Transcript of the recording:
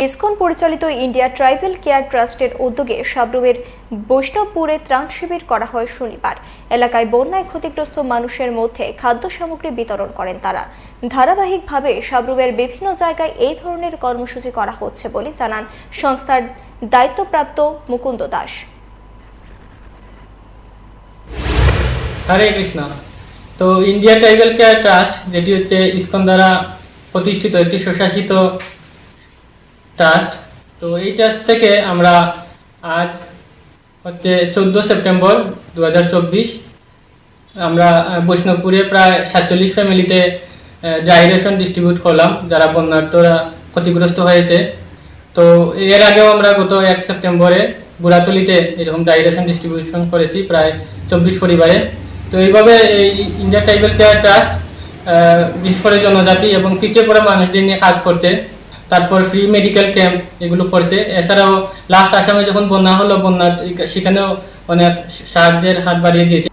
ISKCON পরিচালিত India tribal care ট্রাস্টের উদ্যোগে সাবরুমের বৈষ্ণবপুরে ত্রাণ শিবির করা হয় শনিবার। এলাকায় বন্যায় ক্ষতিগ্রস্ত মানুষের মধ্যে খাদ্য সামগ্রী বিতরণ করেন তারা। ধারাবাহিকভাবে সাবরুমের বিভিন্ন জায়গায় এই ধরনের কর্মসূচি করা হচ্ছে বলে জানান সংস্থার দায়িত্বপ্রাপ্ত মুকুন্দ দাস। হরে কৃষ্ণ। তো ইন্ডিয়া ট্রাইবাল কেয়ার ট্রাস্ট, যেটি হচ্ছে ইসকন দ্বারা প্রতিষ্ঠিত একটি স্বশাসিত ট্রাস্ট, তো এই ট্রাস্ট থেকে আমরা আজ হচ্ছে 14 সেপ্টেম্বর 2024 আমরা বৈষ্ণবপুরে প্রায় 47 ফ্যামিলিতে ড্রাই রেশন ডিস্ট্রিবিউট করলাম, যারা বন্যার্তরা ক্ষতিগ্রস্ত হয়েছে। তো এর আগেও আমরা গত 1 সেপ্টেম্বরে বুড়াতলিতে এরকম ড্রাই রেশন ডিস্ট্রিবিউশন করেছি প্রায় 24 পরিবারে। তো এইভাবে এই ইন্ডিয়া ট্রাইবাল কেয়ার ট্রাস্ট বিশেষ করে জনজাতি এবং পিছিয়ে পড়া মানুষদের নিয়ে কাজ করছে। তারপর ফ্রি মেডিকেল ক্যাম্প এগুলো করছে। এছাড়াও লাস্ট আসামে যখন বন্যা হলো, সেখানেও অনেক সাহায্যের হাত বাড়িয়ে দিয়েছে।